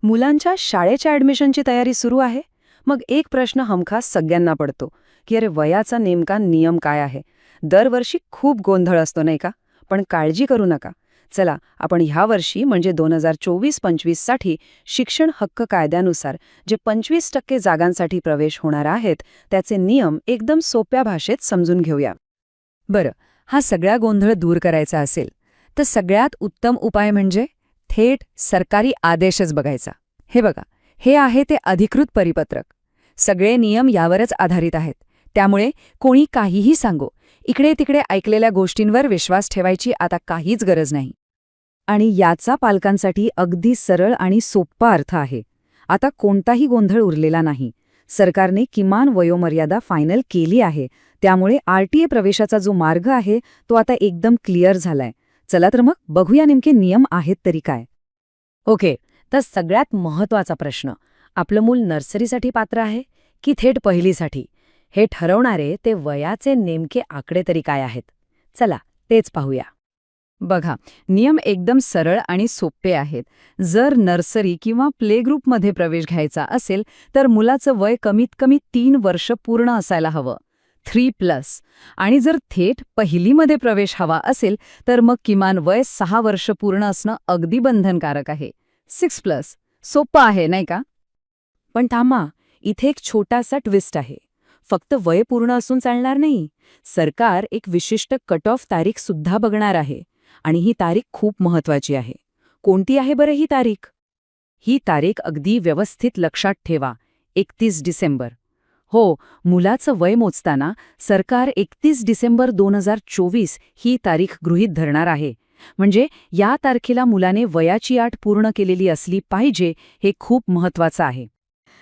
मुलांच्या शाळेच्या ॲडमिशनची तयारी सुरू आहे. मग एक प्रश्न हमखास सगळ्यांना पडतो की अरे वयाचा नेमका नियम काय आहे. दरवर्षी खूप गोंधळ असतो नाही का. पण काळजी करू नका. चला आपण ह्या वर्षी म्हणजे 2024-25 साठी शिक्षण हक्क कायद्यानुसार जे 25% जागांसाठी प्रवेश होणार आहेत त्याचे नियम एकदम सोप्या भाषेत समजून घेऊया. बरं, हा सगळा गोंधळ दूर करायचा असेल तर सगळ्यात उत्तम उपाय म्हणजे थेट सरकारी आदेशच बघायचा. हे बघा, हे आहे ते अधिकृत परिपत्रक. सगळे नियम यावरच आधारित आहेत. त्यामुळे कोणी काहीही सांगो, इकडे तिकडे ऐकलेल्या गोष्टींवर विश्वास ठेवायची आता काहीच गरज नाही. आणि याचा पालकांसाठी अगदी सरळ आणि सोप्पा अर्थ आहे. आता कोणताही गोंधळ उरलेला नाही. सरकारने किमान वयोमर्यादा फायनल केली आहे. त्यामुळे आरटीए प्रवेशाचा जो मार्ग आहे तो आता एकदम क्लिअर झालाय. चला तर मग बघूया नेमके नियम आहेत तरी काय. ओके, तर सगळ्यात महत्त्वाचा प्रश्न, आपलं मूल नर्सरीसाठी पात्र आहे की थेट पहिलीसाठी? हे ठरवणारे ते वयाचे नेमके आकडे तरी काय आहेत? चला तेच पाहूया. बघा, नियम एकदम सरळ आणि सोपे आहेत. जर नर्सरी किंवा प्ले ग्रुपमध्ये प्रवेश घ्यायचा असेल तर मुलाचं वय कमीत कमी 3 वर्ष पूर्ण असायला हवं, 3+. आणि जर थेट पहिलीमध्ये प्रवेश हवा असेल तर मग किमान वय 6 वर्ष पूर्ण असणं अगदी बंधनकारक आहे, 6+. सोपं आहे नाही का? पण थांबा, इथे एक छोटासा ट्विस्ट आहे. फक्त वय पूर्ण असून चालणार नाही. सरकार एक विशिष्ट कट ऑफ तारीख सुद्धा बघणार आहे. आणि ही तारीख खूप महत्वाची आहे. कोणती आहे बरं ही तारीख? ही तारीख अगदी व्यवस्थित लक्षात ठेवा, 31 डिसेंबर. हो, मुलाचं वय मोजताना सरकार 31 डिसेंबर 2024 ही तारीख गृहीत धरणार आहे. म्हणजे या तारखेला मुलाने वयाची अट पूर्ण केलेली असली पाहिजे, हे खूप महत्वाचं आहे.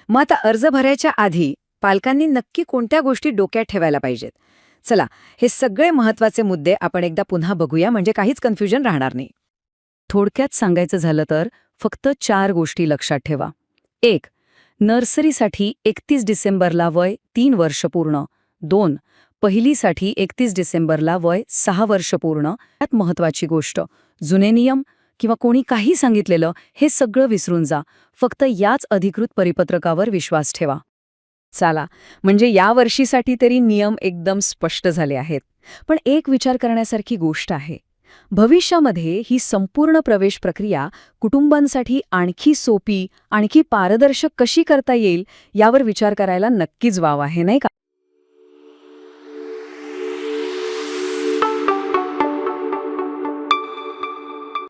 मग आता अर्ज भरायच्या आधी पालकांनी नक्की कोणत्या गोष्टी डोक्यात ठेवायला पाहिजेत? चला, हे सगळे महत्त्वाचे मुद्दे आपण एकदा पुन्हा बघूया, म्हणजे काहीच कन्फ्युजन राहणार नाही. थोडक्यात सांगायचं झालं तर फक्त 4 गोष्टी लक्षात ठेवा. 1. नर्सरीसाठी 31 डिसेंबरला वय 3 वर्ष पूर्ण. 2. पहिलीसाठी 31 डिसेंबरला वय 6 वर्ष पूर्ण. यात महत्त्वाची गोष्ट, जुने नियम किंवा कोणी काही सांगितलेलं हे सगळं विसरून जा. फक्त याच अधिकृत परिपत्रकावर विश्वास ठेवा. चला, म्हणजे या वर्षीसाठी तरी नियम एकदम स्पष्ट झाले आहेत. पण एक विचार करण्यासारखी गोष्ट आहे. भविष्यामध्ये ही संपूर्ण प्रवेश प्रक्रिया कुटुंबांसाठी आणखी सोपी, आणखी पारदर्शक कशी करता येईल यावर विचार करायला नक्कीच वाव आहे नाही का?